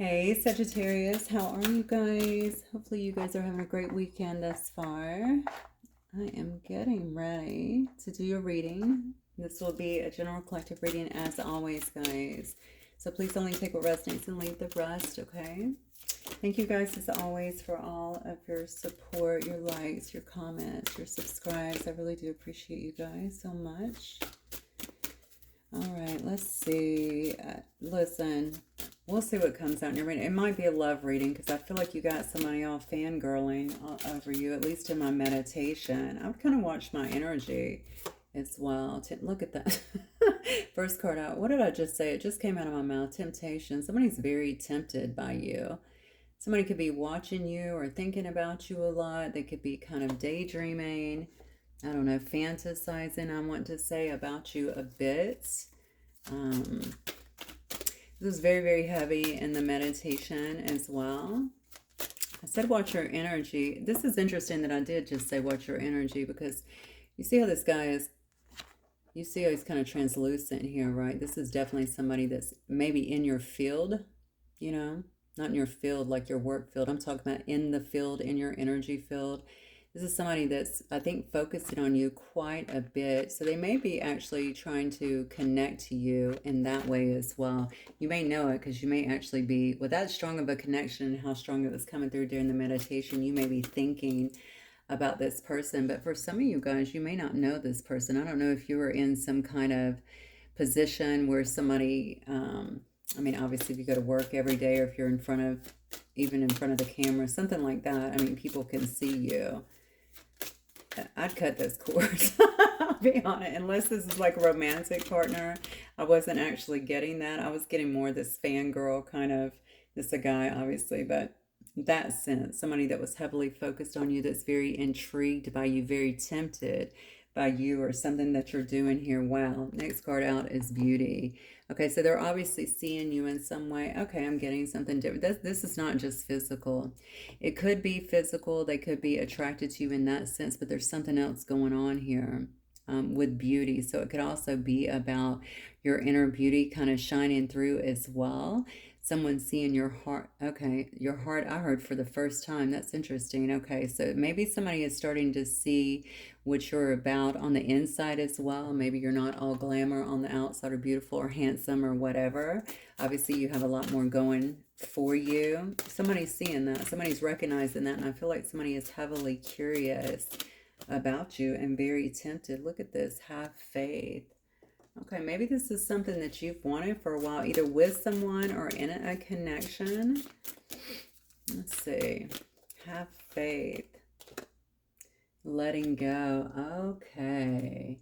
Hey Sagittarius, how are you guys? Hopefully you guys are having a great weekend thus far. I am getting ready to do your reading. This will be a general collective reading as always, guys. So please only take what resonates and leave the rest, okay? Thank you guys as always for all of your support, your likes, your comments, your subscribes. I really do appreciate you guys so much. All right, let's see. Listen, we'll see what comes out in your reading. It might be a love reading because I feel like you got somebody all fangirling over you, at least in my meditation. I would kind of watch my energy as well. Look at that. First card out. What did I just say? It just came out of my mouth. Temptation. Somebody's very tempted by you. Somebody could be watching you or thinking about you a lot. They could be kind of daydreaming. I don't know, fantasizing, I want to say, about you a bit. This is very, very heavy in the meditation as well. I said watch your energy. This is interesting that I did just say watch your energy because you see how this guy is, you see how he's kind of translucent here, right? This is definitely somebody that's maybe in your field, you know, not in your field like your work field. I'm talking about in the field, in your energy field. This is somebody that's, I think, focusing on you quite a bit. So they may be actually trying to connect to you in that way as well. You may know it because you may actually be, with that strong of a connection and how strong it was coming through during the meditation, you may be thinking about this person. But for some of you guys, you may not know this person. I don't know if you were in some kind of position where somebody, I mean, obviously if you go to work every day or if you're in front of, even in front of the camera, something like that. I mean, people can see you. I'd cut this cord. I'll be honest. Unless this is like a romantic partner, I wasn't actually getting that. I was getting more this fangirl kind of, this a guy obviously, but that sense, somebody that was heavily focused on you, that's very intrigued by you, very tempted by you or something that you're doing here. Wow. Next card out is beauty. Okay, so they're obviously seeing you in some way. Okay, I'm getting something different. This is not just physical. It could be physical. They could be attracted to you in that sense, but there's something else going on here with beauty. So it could also be about your inner beauty kind of shining through as well. Someone seeing your heart. Okay, your heart I heard for the first time. That's interesting. Okay, so maybe somebody is starting to see what you're about on the inside as well. Maybe you're not all glamour on the outside or beautiful or handsome or whatever. Obviously, you have a lot more going for you. Somebody's seeing that. Somebody's recognizing that. And I feel like somebody is heavily curious about you and very tempted. Look at this. Have faith. Okay, maybe this is something that you've wanted for a while, either with someone or in a connection. Let's see. Have faith. Letting go. Okay.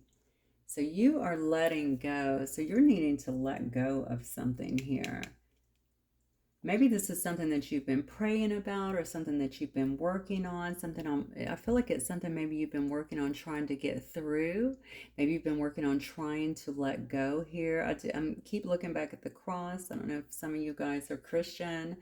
So you are letting go. So you're needing to let go of something here. Maybe this is something that you've been praying about or something that you've been working on, I feel like it's something maybe you've been working on trying to get through. Maybe you've been working on trying to let go here. I keep looking back at the cross. I don't know if some of you guys are Christian,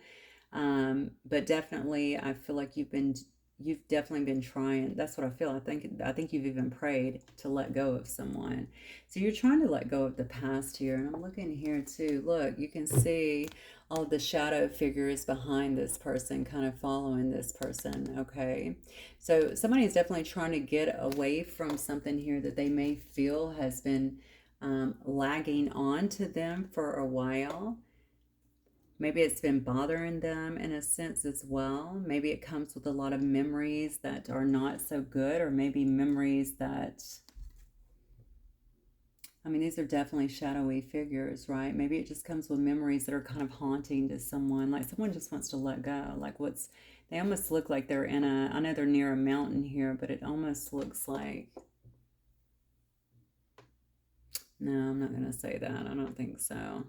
but definitely I feel like you've definitely been trying. That's what I feel. I think you've even prayed to let go of someone. So you're trying to let go of the past here. And I'm looking here too. Look, you can see all of the shadow figures behind this person, kind of following this person. Okay. So somebody is definitely trying to get away from something here that they may feel has been lagging on to them for a while. Maybe it's been bothering them in a sense as well. Maybe it comes with a lot of memories that are not so good, or maybe memories that, I mean, these are definitely shadowy figures, right? Maybe it just comes with memories that are kind of haunting to someone. Like someone just wants to let go. Like they almost look like they're I know they're near a mountain here, but it almost looks like, no, I'm not going to say that. I don't think so.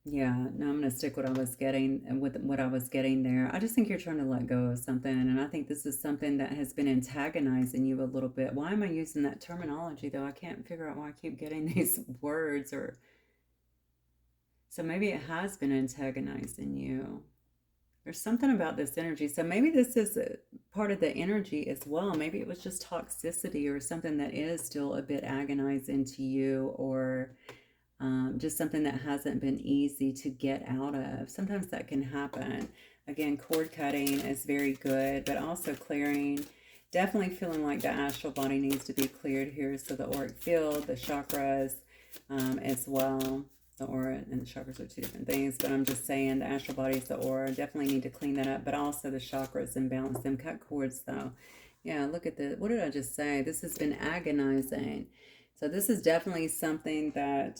Yeah, no, I'm going to stick what I was getting and with what I was getting there. I just think you're trying to let go of something. And I think this is something that has been antagonizing you a little bit. Why am I using that terminology though? I can't figure out why I keep getting these words or, so maybe it has been antagonizing you. There's something about this energy. So maybe this is a part of the energy as well. Maybe it was just toxicity or something that is still a bit agonizing to you, or just something that hasn't been easy to get out of. Sometimes that can happen. Again, cord cutting is very good, but also clearing. Definitely feeling like the astral body needs to be cleared here. So the auric field, the chakras as well. The aura and the chakras are two different things, but I'm just saying the astral body is the aura. Definitely need to clean that up, but also the chakras and balance them. Cut cords though. Yeah, look at the, what did I just say? This has been agonizing. So this is definitely something that,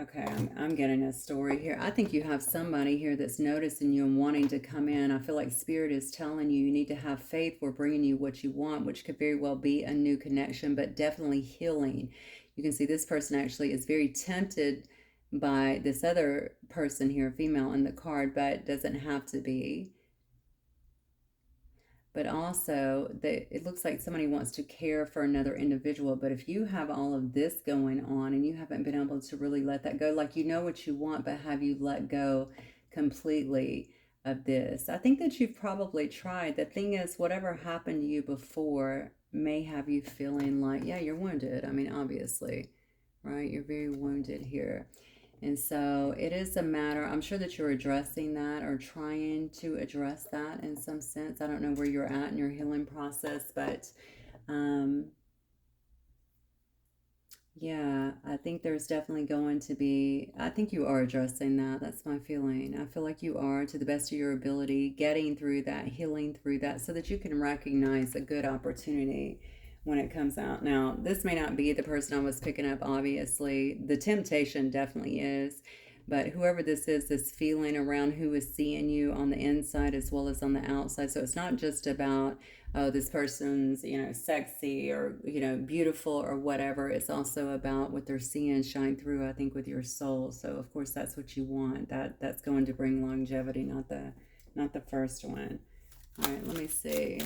okay, I'm getting a story here. I think you have somebody here that's noticing you and wanting to come in. I feel like Spirit is telling you you need to have faith. We're bringing you what you want, which could very well be a new connection, but definitely healing. You can see this person actually is very tempted by this other person here, female in the card, but doesn't have to be. But also, it looks like somebody wants to care for another individual. But if you have all of this going on and you haven't been able to really let that go, like you know what you want, but have you let go completely of this? I think that you've probably tried. The thing is, whatever happened to you before may have you feeling like, yeah, you're wounded. I mean, obviously, right? You're very wounded here. And so it is a matter, I'm sure that you're addressing that or trying to address that in some sense. I don't know where you're at in your healing process, but yeah, I think there's definitely going to be, I think you are addressing that. That's my feeling. I feel like you are, to the best of your ability, getting through that, healing through that so that you can recognize a good opportunity when it comes out. Now, this may not be the person I was picking up, obviously. The temptation definitely is. But whoever this is, this feeling around who is seeing you on the inside as well as on the outside. So it's not just about, oh, this person's, sexy or, beautiful or whatever. It's also about what they're seeing shine through, I think, with your soul. So, of course, that's what you want. That's going to bring longevity, not the first one. All right, let me see.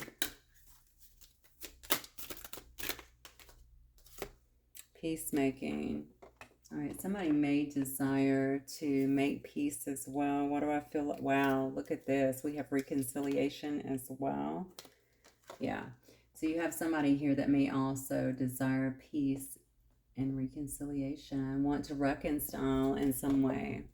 Peacemaking. All right, somebody may desire to make peace as well. What do I feel like? Wow, look at this. We have reconciliation as well. Yeah. So you have somebody here that may also desire peace and reconciliation, want to reconcile in some way.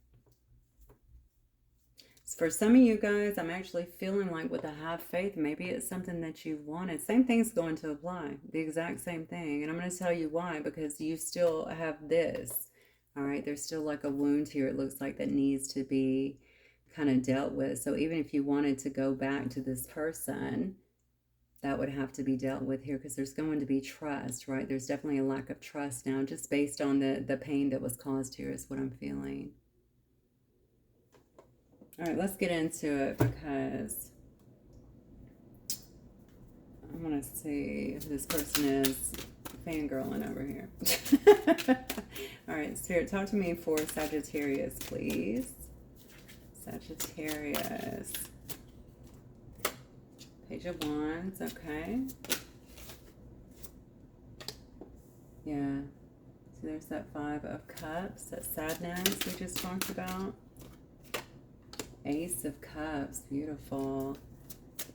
For some of you guys, I'm actually feeling like with a have faith, maybe it's something that you've wanted. Same thing's going to apply, the exact same thing. And I'm going to tell you why, because you still have this. All right, there's still like a wound here, it looks like, that needs to be kind of dealt with. So even if you wanted to go back to this person, that would have to be dealt with here, because there's going to be trust, right? There's definitely a lack of trust now, just based on the pain that was caused here is what I'm feeling. All right, let's get into it, because I want to see who this person is fangirling over here. All right, Spirit, talk to me for Sagittarius, please. Sagittarius. Page of Wands, okay. Yeah. So there's that Five of Cups, that sadness we just talked about. Ace of Cups, beautiful.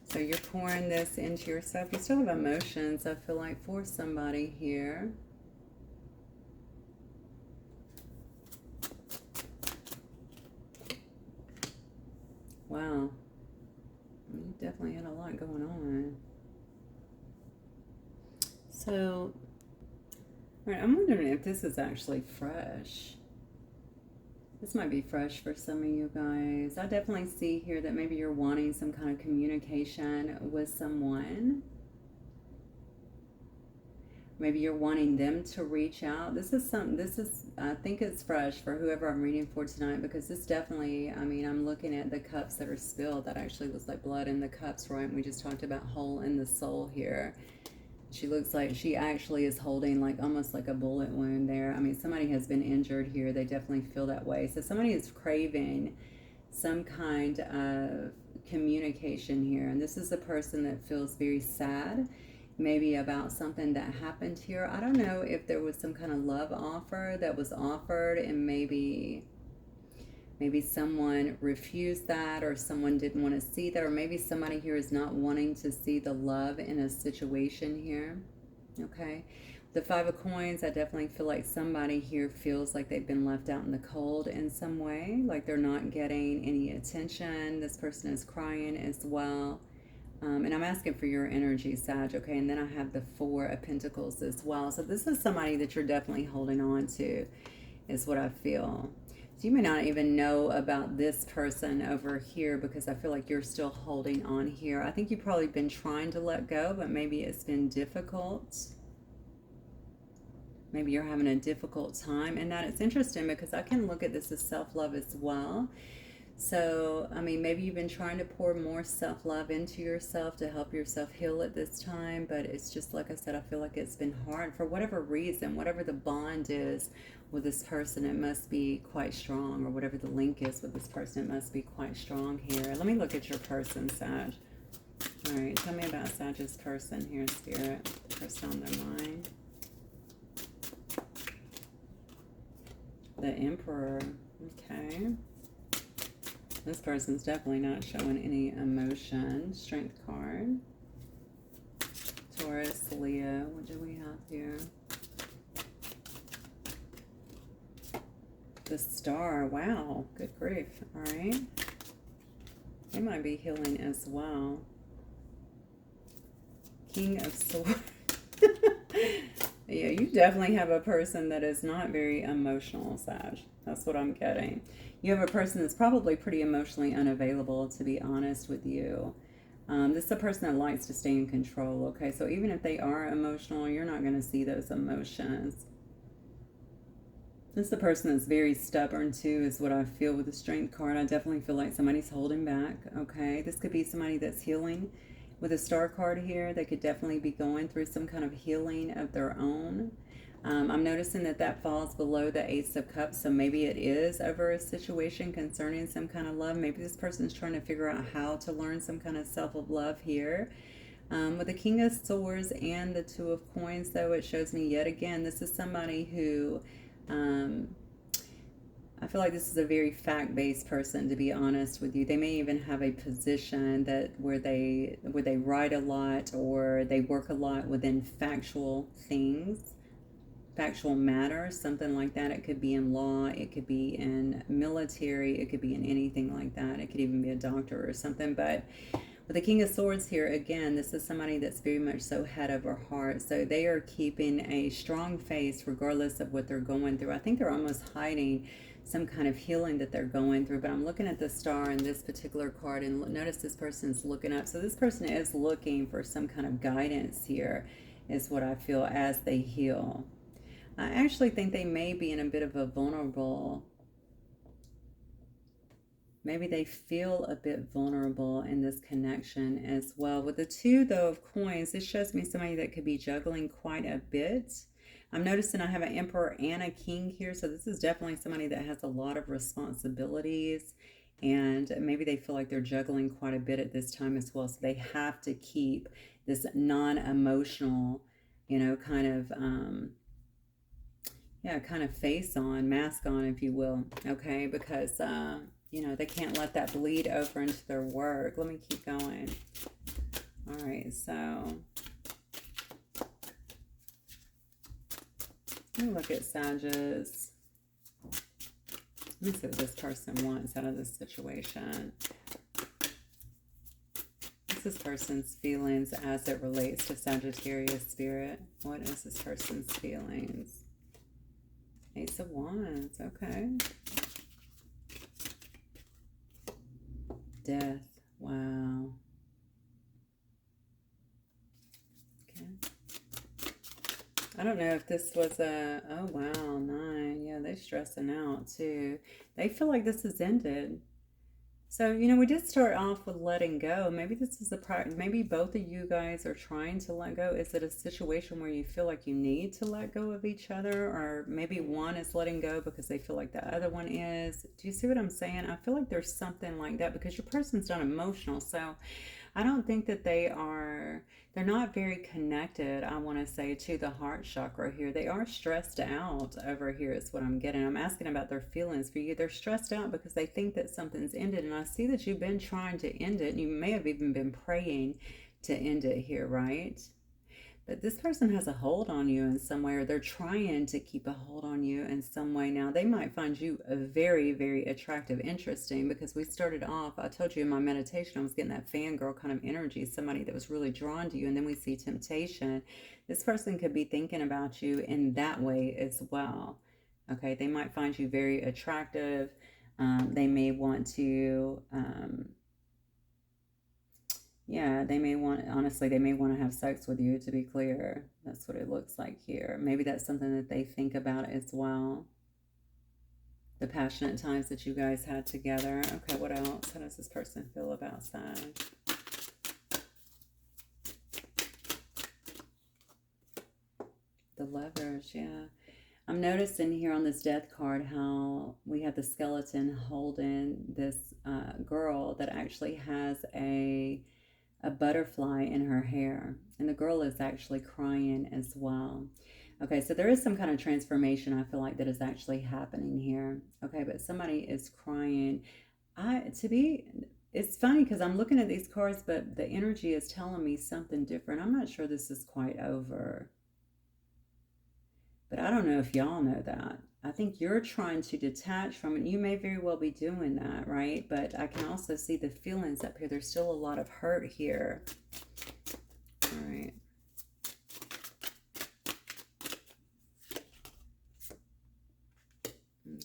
So you're pouring this into yourself. You still have emotions, I feel like, for somebody here. Wow. You definitely had a lot going on. So, all right, I'm wondering if this is actually fresh. This might be fresh for some of you guys. I definitely see here that maybe you're wanting some kind of communication with someone. Maybe you're wanting them to reach out. I think it's fresh for whoever I'm reading for tonight, because this definitely, I mean, I'm looking at the cups that are spilled. That actually looks like blood in the cups, right? And we just talked about hole in the soul here. She looks like she actually is holding like almost like a bullet wound there. I mean, somebody has been injured here. They definitely feel that way. So somebody is craving some kind of communication here. And this is a person that feels very sad, maybe about something that happened here. I don't know if there was some kind of love offer that was offered, and maybe someone refused that, or someone didn't want to see that, or maybe somebody here is not wanting to see the love in a situation here. Okay, The Five of Coins, I definitely feel like somebody here feels like they've been left out in the cold in some way, like they're not getting any attention. This person is crying as well. And I'm asking for your energy, Sag, okay? And then I have the Four of Pentacles as well. So this is somebody that you're definitely holding on to, is what I feel. So you may not even know about this person over here because I feel like you're still holding on here. I think you've probably been trying to let go, but maybe it's been difficult. Maybe you're having a difficult time. And that it's interesting because I can look at this as self-love as well. So, I mean, maybe you've been trying to pour more self-love into yourself to help yourself heal at this time, but it's just, like I said, I feel like it's been hard for whatever reason, whatever the bond is with this person, it must be quite strong, or whatever the link is with this person, it must be quite strong here. Let me look at your person, Sag. All right, tell me about Sag's person here, Spirit. Person on their mind. The Emperor. Okay. This person's definitely not showing any emotion. Strength card. Taurus, Leo. What do we have here? The Star. Wow. Good grief. All right. They might be healing as well. King of Swords. Yeah, you definitely have a person that is not very emotional, Sag. That's what I'm getting. You have a person that's probably pretty emotionally unavailable, to be honest with you. This is a person that likes to stay in control, okay? So even if they are emotional, you're not going to see those emotions. This is a person that's very stubborn, too, is what I feel with the Strength card. I definitely feel like somebody's holding back, okay? This could be somebody that's healing. With a Star card here, they could definitely be going through some kind of healing of their own. I'm noticing that that falls below the Ace of Cups, so maybe it is over a situation concerning some kind of love. Maybe this person's trying to figure out how to learn some kind of self-love here. With the King of Swords and the Two of Coins, though, it shows me yet again, this is somebody who... I feel like this is a very fact-based person, to be honest with you. They may even have a position that where they write a lot, or they work a lot within factual things, factual matters, something like that. It could be in law, it could be in military, it could be in anything like that. It could even be a doctor or something. But with the King of Swords here, again, this is somebody that's very much so head over heart. So they are keeping a strong face regardless of what they're going through. I think they're almost hiding some kind of healing that they're going through. But I'm looking at the Star in this particular card, and notice this person's looking up. So this person is looking for some kind of guidance here, is what I feel, as they heal. I actually think they may be in a bit of a vulnerable... Maybe they feel a bit vulnerable in this connection as well. With the Two, though, of Coins, this shows me somebody that could be juggling quite a bit. I'm noticing I have an Emperor and a King here, so this is definitely somebody that has a lot of responsibilities, and maybe they feel like they're juggling quite a bit at this time as well, so they have to keep this non-emotional, you know, kind of face on, mask on, if you will, okay, because you know, they can't let that bleed over into their work. Let me keep going. All right, so let me look at Sagittarius. Let me see what this person wants out of this situation. What's this person's feelings as it relates to Sagittarius, Spirit? What is this person's feelings? Ace of Wands, okay. Death, wow. Okay. I don't know if this was a, oh wow, 9. Yeah, they're stressing out too. They feel like this has ended. So, you know, we did start off with letting go. Maybe this is maybe both of you guys are trying to let go. Is it a situation where you feel like you need to let go of each other? Or maybe one is letting go because they feel like the other one is. Do you see what I'm saying? I feel like there's something like that because your person's not emotional. So I don't think that they're not very connected, I want to say, to the heart chakra here. They are stressed out over here is what I'm getting. I'm asking about their feelings for you. They're stressed out because they think that something's ended. And I see that you've been trying to end it. You may have even been praying to end it here, right? But this person has a hold on you in some way, or they're trying to keep a hold on you in some way. Now, they might find you a very, very attractive, interesting, because we started off, I told you in my meditation, I was getting that fangirl kind of energy, somebody that was really drawn to you, and then we see temptation. This person could be thinking about you in that way as well. Okay, they might find you very attractive. They may want to... yeah, they may want, honestly, they may want to have sex with you, to be clear. That's what it looks like here. Maybe that's something that they think about as well. The passionate times that you guys had together. Okay, what else? How does this person feel about Sag? The Lovers, yeah. I'm noticing here on this death card how we have the skeleton holding this girl that actually has a butterfly in her hair, and the girl is actually crying as well. Okay, so there is some kind of transformation, I feel like, that is actually happening here. Okay, but somebody is crying. It's funny because I'm looking at these cards, but the energy is telling me something different. I'm not sure this is quite over, but I don't know if y'all know that. I think you're trying to detach from it. You may very well be doing that, right? But I can also see the feelings up here. There's still a lot of hurt here. All right. Okay.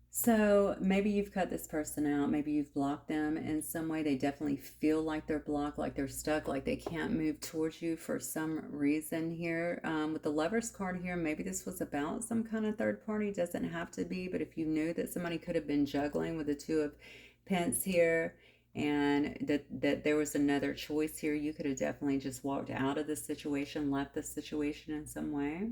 So maybe you've cut this person out. Maybe you've blocked them in some way. They definitely feel like they're blocked, like they're stuck, like they can't move towards you for some reason here. With the Lovers card here, maybe this was about some kind of third party. Doesn't have to be, but if you knew that somebody could have been juggling with the Two of Pence here, and that there was another choice here, you could have definitely just walked out of this situation, left this situation in some way.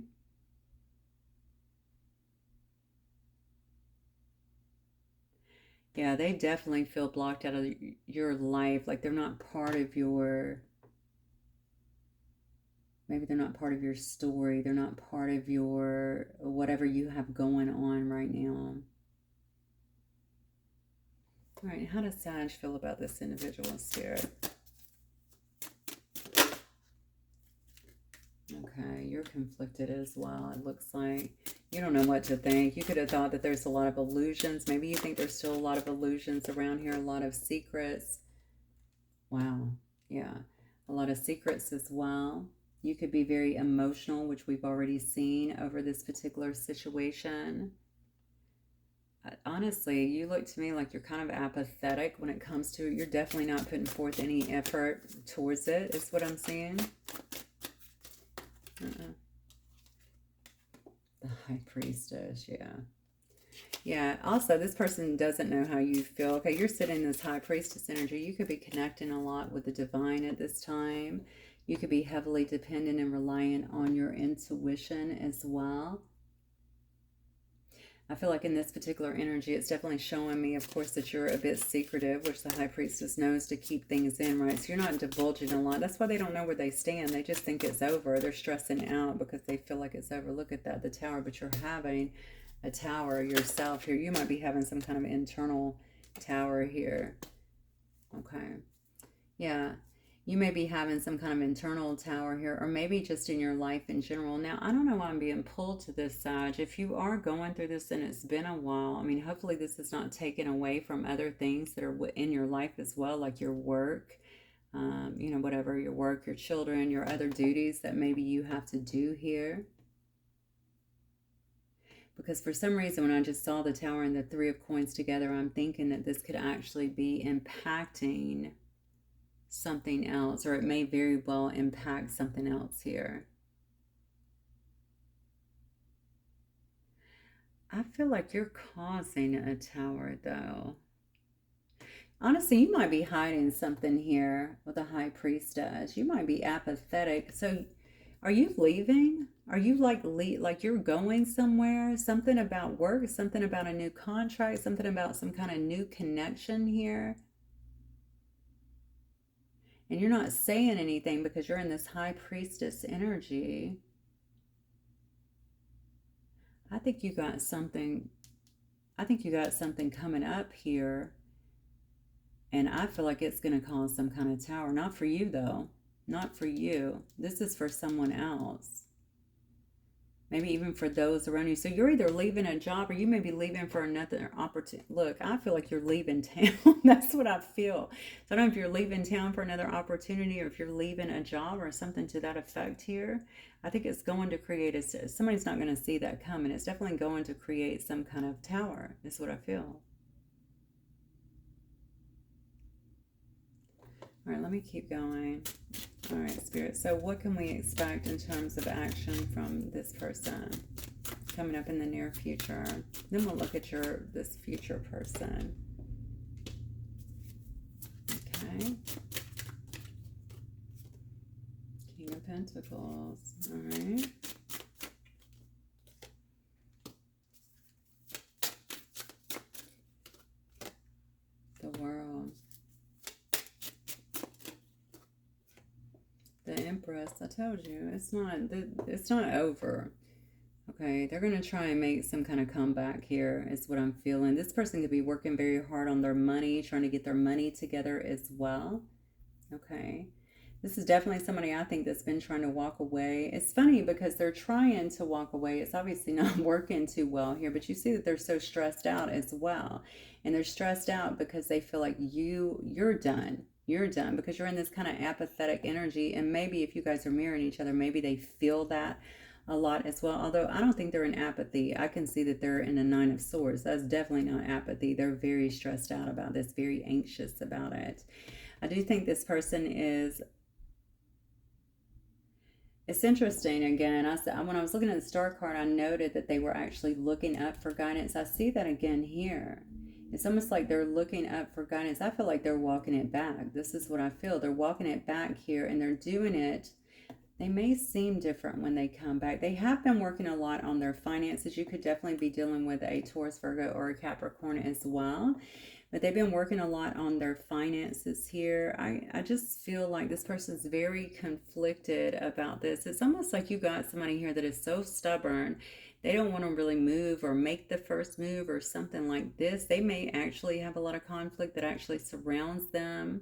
Yeah, they definitely feel blocked out of your life. Like they're not part of your, maybe they're not part of your story. They're not part of your, whatever you have going on right now. All right, how does Sag feel about this individual, Spirit? Okay, you're conflicted as well, it looks like. You don't know what to think. You could have thought that there's a lot of illusions. Maybe you think there's still a lot of illusions around here, a lot of secrets. Wow, yeah, a lot of secrets as well. You could be very emotional, which we've already seen over this particular situation. Honestly, you look to me like you're kind of apathetic when it comes to it. You're definitely not putting forth any effort towards it, is what I'm seeing. The High Priestess, yeah. Yeah, also, this person doesn't know how you feel. Okay, you're sitting in this High Priestess energy. You could be connecting a lot with the divine at this time. You could be heavily dependent and reliant on your intuition as well. I feel like in this particular energy, it's definitely showing me, of course, that you're a bit secretive, which the High Priestess knows to keep things in, right? So you're not divulging a lot. That's why they don't know where they stand. They just think it's over. They're stressing out because they feel like it's over. Look at that, the Tower. But you're having a tower yourself here. You might be having some kind of internal tower here. Okay. Yeah. You may be having some kind of internal tower here, or maybe just in your life in general. Now, I don't know why I'm being pulled to this side. If you are going through this and it's been a while, I mean, hopefully this is not taken away from other things that are in your life as well, like your work, you know, whatever, your work, your children, your other duties that maybe you have to do here. Because for some reason, when I just saw the Tower and the Three of Coins together, I'm thinking that this could actually be impacting something else, or it may very well impact something else here. I feel like you're causing a tower, though. Honestly, you might be hiding something here with a High Priestess. You might be apathetic. So, are you leaving? Are you like you're going somewhere? Something about work? Something about a new contract? Something about some kind of new connection here? And you're not saying anything because you're in this High Priestess energy. I think you got something coming up here. And I feel like it's going to cause some kind of tower. Not for you, though. not for you. This is for someone else. Maybe even for those around you. So you're either leaving a job or you may be leaving for another opportunity. Look, I feel like you're leaving town. That's what I feel. So I don't know if you're leaving town for another opportunity or if you're leaving a job or something to that effect here. I think it's going to create somebody's not going to see that coming. It's definitely going to create some kind of tower, is what I feel. All right, let me keep going. All right, Spirit. So what can we expect in terms of action from this person coming up in the near future? Then we'll look at this future person. Okay. King of Pentacles. All right. The World. The Empress. I told you, it's not over. Okay, they're going to try and make some kind of comeback here is what I'm feeling. This person could be working very hard on their money, trying to get their money together as well. Okay. This is definitely somebody I think that's been trying to walk away. It's funny because they're trying to walk away. It's obviously not working too well here, but you see that they're so stressed out as well. And they're stressed out because they feel like you're done. You're done because you're in this kind of apathetic energy. And maybe if you guys are mirroring each other, maybe they feel that a lot as well. Although I don't think they're in apathy. I can see that they're in a Nine of Swords. That's definitely not apathy. They're very stressed out about this, very anxious about it. I do think this person is... It's interesting, again, when I was looking at the star card, I noted that they were actually looking up for guidance. I see that again here. It's almost like they're looking up for guidance. I feel like they're walking it back. This is what I feel. They're walking it back here, and they're doing it. They may seem different when they come back. They have been working a lot on their finances. You could definitely be dealing with a Taurus, Virgo, or a Capricorn as well. But they've been working a lot on their finances here. I just feel like this person's very conflicted about this. It's almost like you got somebody here that is so stubborn. They don't want to really move or make the first move or something like this. They may actually have a lot of conflict that actually surrounds them.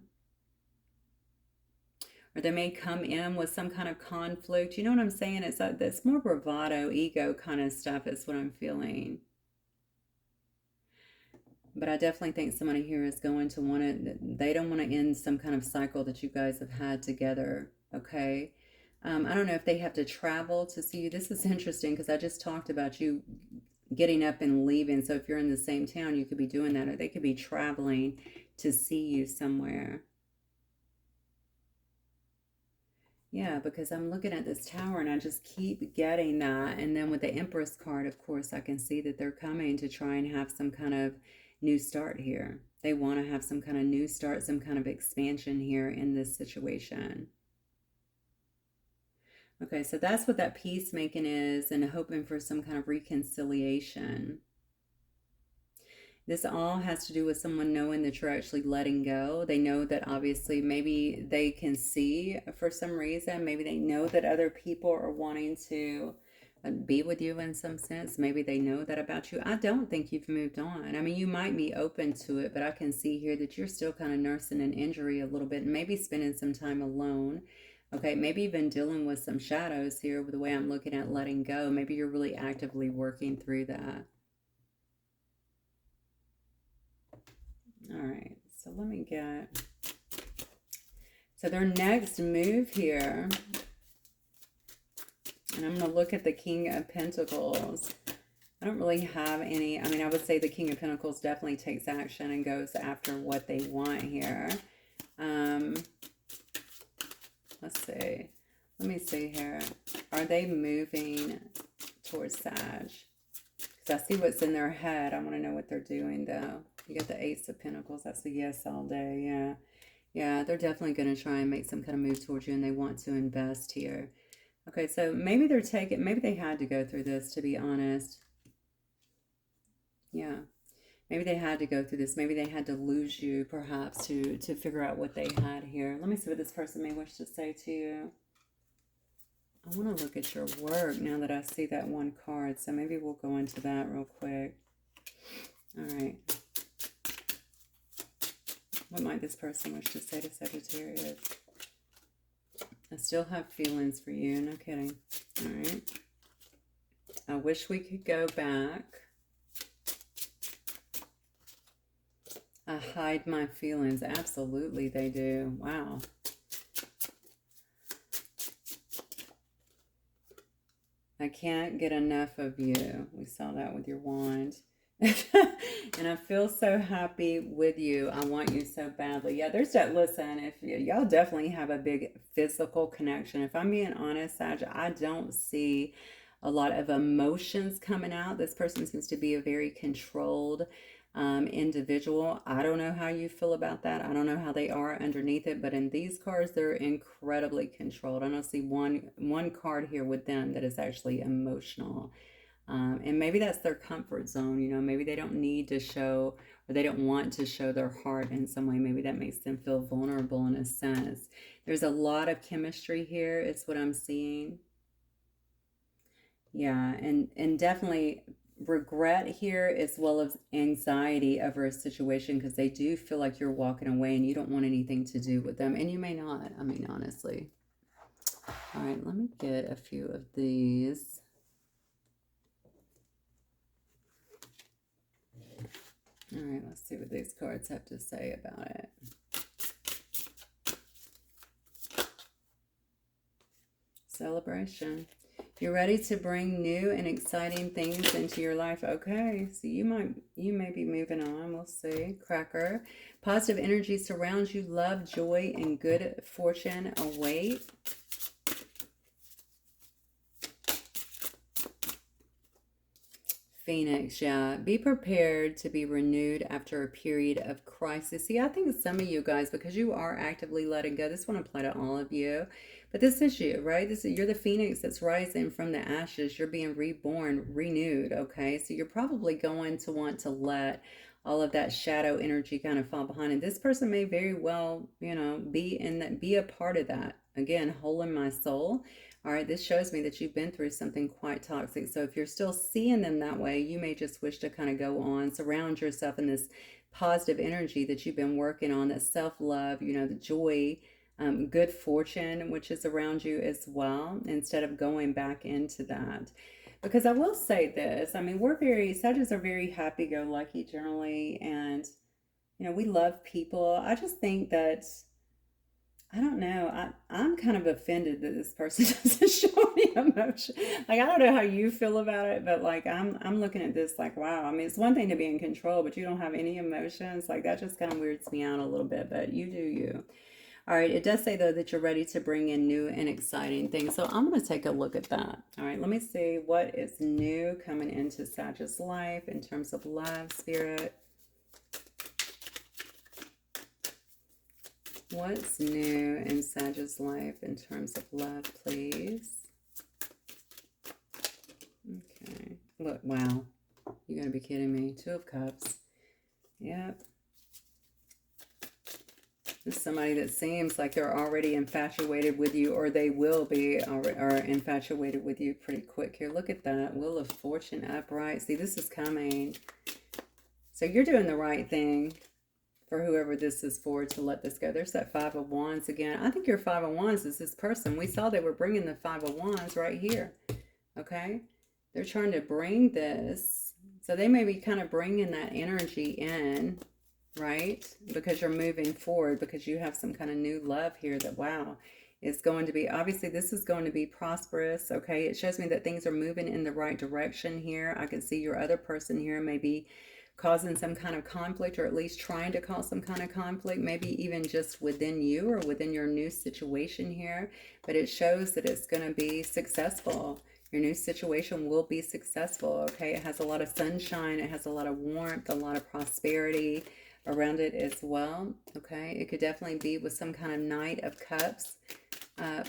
Or they may come in with some kind of conflict. You know what I'm saying? It's like this more bravado, ego kind of stuff is what I'm feeling. But I definitely think somebody here is going to want to, they don't want to end some kind of cycle that you guys have had together, okay? I don't know if they have to travel to see you. This is interesting because I just talked about you getting up and leaving. So if you're in the same town, you could be doing that, or they could be traveling to see you somewhere. Yeah, because I'm looking at this tower and I just keep getting that. And then with the Empress card, of course, I can see that they're coming to try and have some kind of new start here. They want to have some kind of new start, some kind of expansion here in this situation. Okay, so that's what that peacemaking is, and hoping for some kind of reconciliation. This all has to do with someone knowing that you're actually letting go. They know that obviously maybe they can see for some reason, maybe they know that other people are wanting to be with you in some sense. Maybe they know that about you. I don't think you've moved on. I mean, you might be open to it, but I can see here that you're still kind of nursing an injury a little bit, and maybe spending some time alone. Okay, maybe even dealing with some shadows here with the way I'm looking at letting go. Maybe you're really actively working through that. All right, so let me get... So their next move here, and I'm going to look at the King of Pentacles. I don't really have any... I mean, I would say the King of Pentacles definitely takes action and goes after what they want here. Let's see. Let me see here. Are they moving towards Sag? Because I see what's in their head. I want to know what they're doing, though. You got the Ace of Pentacles. That's a yes all day. Yeah. Yeah, they're definitely going to try and make some kind of move towards you, and they want to invest here. Okay, so maybe they're taking... Maybe they had to go through this, to be honest. Yeah. Maybe they had to go through this. Maybe they had to lose you, perhaps, to figure out what they had here. Let me see what this person may wish to say to you. I want to look at your work now that I see that one card. So maybe we'll go into that real quick. All right. What might this person wish to say to Sagittarius? I still have feelings for you. No kidding. All right. I wish we could go back. I hide my feelings. Absolutely, they do. Wow. I can't get enough of you. We saw that with your wand. And I feel so happy with you. I want you so badly. Yeah, there's that. Listen, if y'all definitely have a big physical connection. If I'm being honest, Sag, I don't see a lot of emotions coming out. This person seems to be a very controlled individual. I don't know how you feel about that. I don't know how they are underneath it, but in these cards, they're incredibly controlled. I don't see one card here with them that is actually emotional. And maybe that's their comfort zone. You know, maybe they don't need to show, or they don't want to show their heart in some way. Maybe that makes them feel vulnerable in a sense. There's a lot of chemistry here. It's what I'm seeing. Yeah, and definitely regret here, as well as anxiety over a situation, because they do feel like you're walking away and you don't want anything to do with them, and you may not. I mean, honestly. All right, let me get a few of these. All right, let's see what these cards have to say about it. Celebration. You're ready to bring new and exciting things into your life. Okay, so you may be moving on. We'll see. Cracker. Positive energy surrounds you. Love, joy, and good fortune await. Phoenix, yeah. Be prepared to be renewed after a period of crisis. See, I think some of you guys, because you are actively letting go, this won't apply to all of you, but this is you, right? You're the phoenix that's rising from the ashes. You're being reborn, renewed, okay? So you're probably going to want to let all of that shadow energy kind of fall behind. And this person may very well, you know, be a part of that. Again, hole in my soul. All right, this shows me that you've been through something quite toxic. So if you're still seeing them that way, you may just wish to kind of go on, surround yourself in this positive energy that you've been working on, that self-love, you know, the joy, good fortune, which is around you as well, instead of going back into that. Because I will say this, I mean, Sagittarius are very happy-go-lucky generally, and, you know, we love people. I just think that, I don't know. I'm kind of offended that this person doesn't show any emotion. Like, I don't know how you feel about it, but like I'm looking at this like, wow. I mean, it's one thing to be in control, but you don't have any emotions. Like, that just kind of weirds me out a little bit, but you do you. All right, it does say though that you're ready to bring in new and exciting things. So I'm going to take a look at that. All right, let me see what is new coming into Sagittarius' life in terms of love, spirit. What's new in Sagittarius' life in terms of love, please? Okay. Look, wow. You gotta be kidding me. Two of Cups. Yep. This is somebody that seems like they're already infatuated with you, or they will be, or infatuated with you pretty quick here. Look at that. Wheel of Fortune upright. See, this is coming. So you're doing the right thing. For whoever this is for, to let this go. There's that Five of Wands again. I think your Five of Wands is this person. We saw they were bringing the Five of Wands right here. Okay? They're trying to bring this. So they may be kind of bringing that energy in, right? Because you're moving forward, because you have some kind of new love here that, wow, is going to be, obviously this is going to be prosperous, okay? It shows me that things are moving in the right direction here. I can see your other person here maybe causing some kind of conflict, or at least trying to cause some kind of conflict, maybe even just within you or within your new situation here. But it shows that it's going to be successful. Your new situation will be successful, okay? It has a lot of sunshine. It has a lot of warmth, a lot of prosperity around it as well, okay? It could definitely be with some kind of Knight of Cups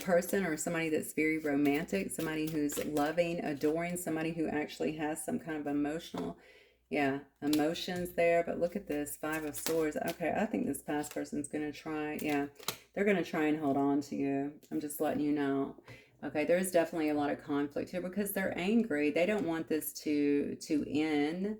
person, or somebody that's very romantic, somebody who's loving, adoring, somebody who actually has some kind of emotional, yeah, emotions there. But look at this, Five of Swords. Okay, I think this past person's going to try, yeah, they're going to try and hold on to you. I'm just letting you know. Okay, there's definitely a lot of conflict here because they're angry. They don't want this to end.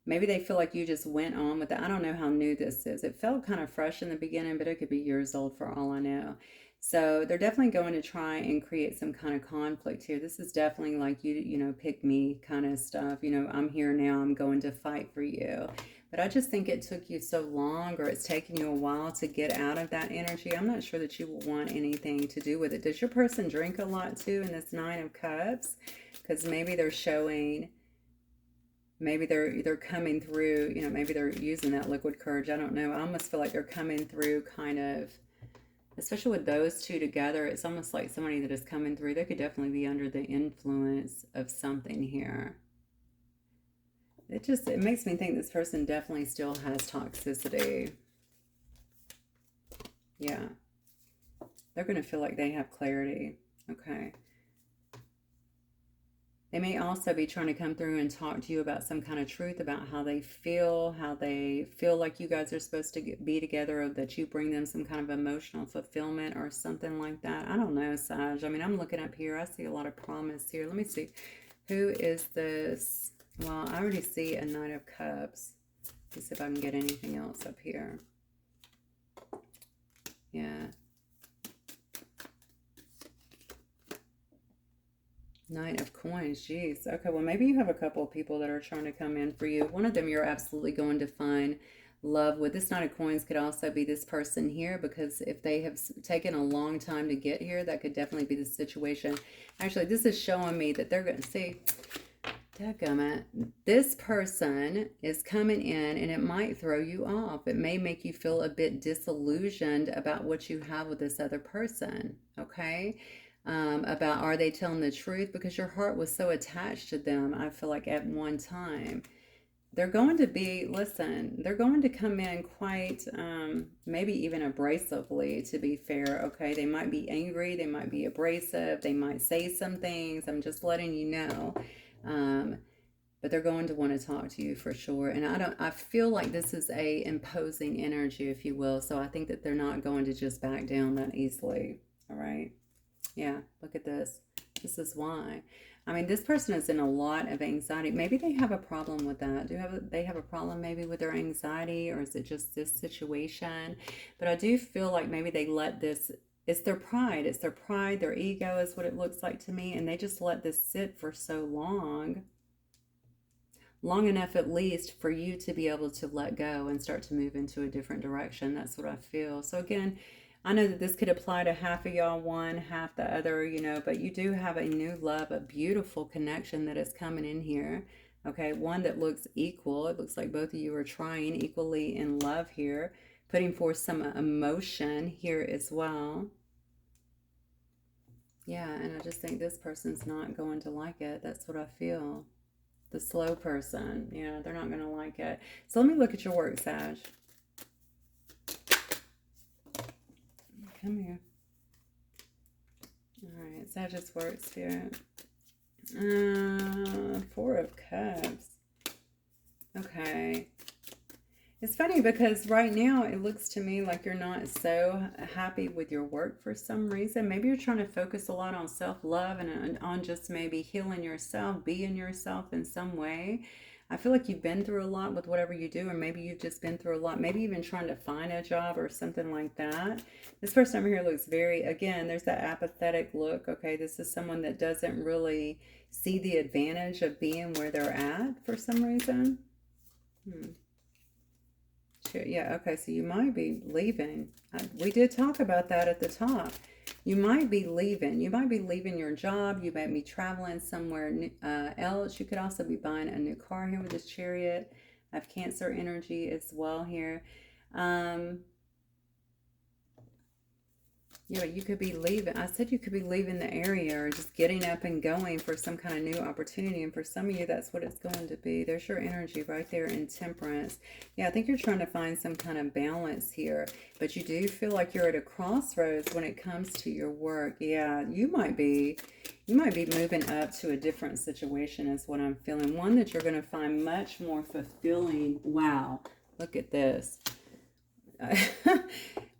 Maybe they feel like you just went on with it. I don't know how new this is. It felt kind of fresh in the beginning, but it could be years old for all I know. So they're definitely going to try and create some kind of conflict here. This is definitely like you know, pick me kind of stuff. You know, I'm here now, I'm going to fight for you. But I just think it took you so long, or it's taken you a while to get out of that energy. I'm not sure that you will want anything to do with it. Does your person drink a lot too in this Nine of Cups? Because maybe they're showing, maybe they're coming through, you know, maybe they're using that liquid courage. I don't know. I almost feel like they're coming through kind of, especially with those two together, it's almost like somebody that is coming through. They could definitely be under the influence of something here. It makes me think this person definitely still has toxicity. Yeah. They're going to feel like they have clarity. Okay. They may also be trying to come through and talk to you about some kind of truth about how they feel like you guys are supposed to be together, or that you bring them some kind of emotional fulfillment or something like that. I don't know, Sag. I mean, I'm looking up here. I see a lot of promise here. Let me see. Who is this? Well, I already see a Knight of Cups. Let's see if I can get anything else up here. Yeah. Knight of Coins, geez. Okay, well, maybe you have a couple of people that are trying to come in for you. One of them you're absolutely going to find love with. This Knight of Coins could also be this person here, because if they have taken a long time to get here, that could definitely be the situation. Actually, this is showing me that they're going to see... Dadgummit. This person is coming in and it might throw you off. It may make you feel a bit disillusioned about what you have with this other person, okay? About, are they telling the truth? Because your heart was so attached to them, I feel like, at one time. They're going to be, listen, they're going to come in quite, maybe even abrasively, to be fair, okay? They might be angry, they might be abrasive, they might say some things. I'm just letting you know. But they're going to want to talk to you for sure. And I feel like this is a imposing energy, if you will. So I think that they're not going to just back down that easily. All right. Yeah. Look at this. This is why. I mean, this person is in a lot of anxiety. Maybe they have a problem with that. They have a problem maybe with their anxiety, or is it just this situation? But I do feel like maybe they let this, it's their pride. It's their pride, their ego is what it looks like to me. And they just let this sit for so long enough at least for you to be able to let go and start to move into a different direction. That's what I feel. So again, I know that this could apply to half of y'all, one, half the other, you know, but you do have a new love, a beautiful connection that is coming in here. Okay, one that looks equal. It looks like both of you are trying equally in love here, putting forth some emotion here as well. Yeah, and I just think this person's not going to like it. That's what I feel. The slow person. Yeah, they're not going to like it. So let me look at your work, Sag. Come here. All right, Sag's work, Spirit. Four of Cups. Okay. It's funny because right now it looks to me like you're not so happy with your work for some reason. Maybe you're trying to focus a lot on self-love and on just maybe healing yourself, being yourself in some way. I feel like you've been through a lot with whatever you do, or maybe you've just been through a lot, maybe even trying to find a job or something like that. This person over here looks very, again, there's that apathetic look, okay? This is someone that doesn't really see the advantage of being where they're at for some reason. Yeah, okay, so you might be leaving. We did talk about that at the top. You might be leaving. You might be leaving your job. You might be traveling somewhere else. You could also be buying a new car here with this Chariot. I have Cancer energy as well here. Yeah, you could be leaving. I said you could be leaving the area, or just getting up and going for some kind of new opportunity. And for some of you, that's what it's going to be. There's your energy right there in Temperance. Yeah, I think you're trying to find some kind of balance here. But you do feel like you're at a crossroads when it comes to your work. Yeah, you might be moving up to a different situation is what I'm feeling. One that you're going to find much more fulfilling. Wow, look at this.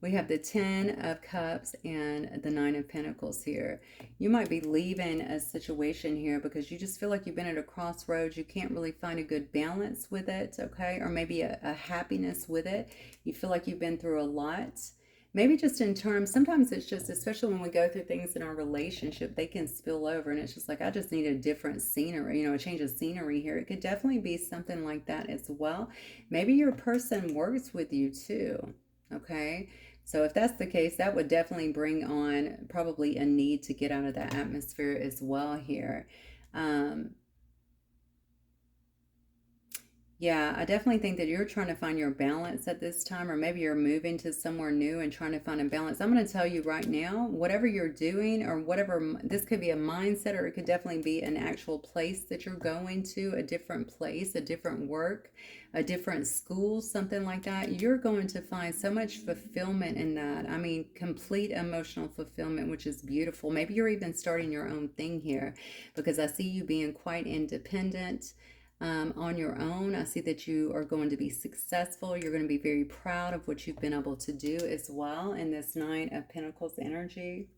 We have the 10 of Cups and the 9 of Pentacles here. You might be leaving a situation here because you just feel like you've been at a crossroads. You can't really find a good balance with it, okay? Or maybe a happiness with it. You feel like you've been through a lot. maybe just in terms, sometimes it's just, especially when we go through things in our relationship, they can spill over and it's just like, I just need a different scenery, you know, a change of scenery here. It could definitely be something like that as well. Maybe your person works with you too. Okay. So if that's the case, that would definitely bring on probably a need to get out of that atmosphere as well here. Um, Yeah, I definitely think that you're trying to find your balance at this time, or maybe you're moving to somewhere new and trying to find a balance. I'm going to tell you right now, whatever you're doing, or whatever, this could be a mindset, or it could definitely be an actual place that you're going to, a different place, a different work, a different school, something like that. You're going to find so much fulfillment in that. I mean, complete emotional fulfillment, which is beautiful. Maybe you're even starting your own thing here because I see you being quite independent on your own. I see that you are going to be successful. You're going to be very proud of what you've been able to do as well in this Nine of Pentacles energy.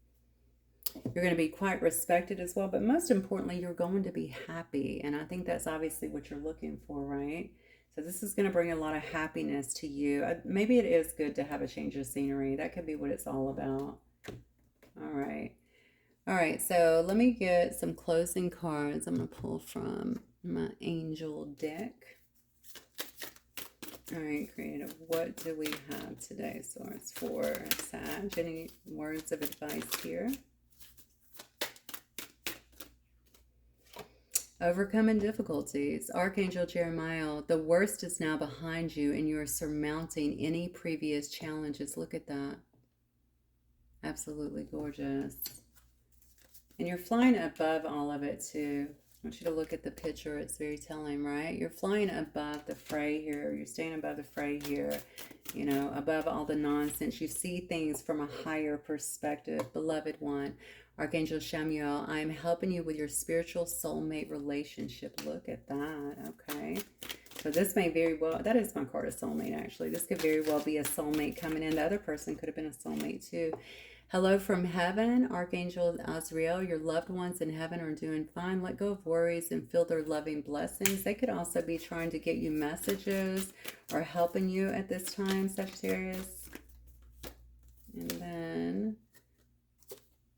You're going to be quite respected as well, but most importantly, you're going to be happy. And I think that's obviously what you're looking for, right? So this is going to bring a lot of happiness to you. Maybe it is good to have a change of scenery. That could be what it's all about. All right. All right, so let me get some closing cards. I'm going to pull from my angel deck. All right, creative, what do we have today? So it's for Sag. Any words of advice here? Overcoming difficulties. Archangel Jeremiah, the worst is now behind you and you are surmounting any previous challenges. Look at that. Absolutely gorgeous. And you're flying above all of it too. I want you to look at the picture. It's very telling, right? You're flying above the fray here. You're staying above the fray here. You know, above all the nonsense. You see things from a higher perspective. Beloved one, Archangel Chamuel, I am helping you with your spiritual soulmate relationship. Look at that. Okay. So this may very well, that is my card of soulmate actually. This could very well be a soulmate coming in. The other person could have been a soulmate too. Hello from heaven, Archangel Azrael. Your loved ones in heaven are doing fine. Let go of worries and feel their loving blessings. They could also be trying to get you messages or helping you at this time, Sagittarius. And then,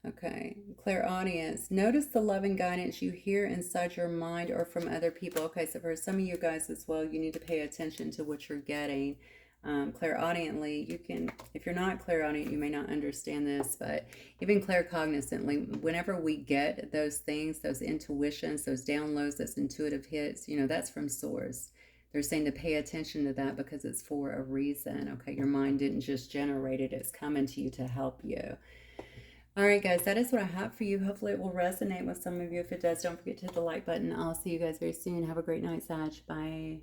okay, clairaudience. Notice the loving guidance you hear inside your mind or from other people. Okay, so for some of you guys as well, you need to pay attention to what you're getting. Clairaudiently, you can, if you're not clairaudient, you may not understand this, but even claircognizantly, whenever we get those things, those intuitions, those downloads, those intuitive hits, you know, that's from source. They're saying to pay attention to that because it's for a reason. Okay, your mind didn't just generate it, it's coming to you to help you. All right, guys, that is what I have for you. Hopefully it will resonate with some of you. If it does, don't forget to hit the like button. I'll see you guys very soon. Have a great night, Sag. Bye.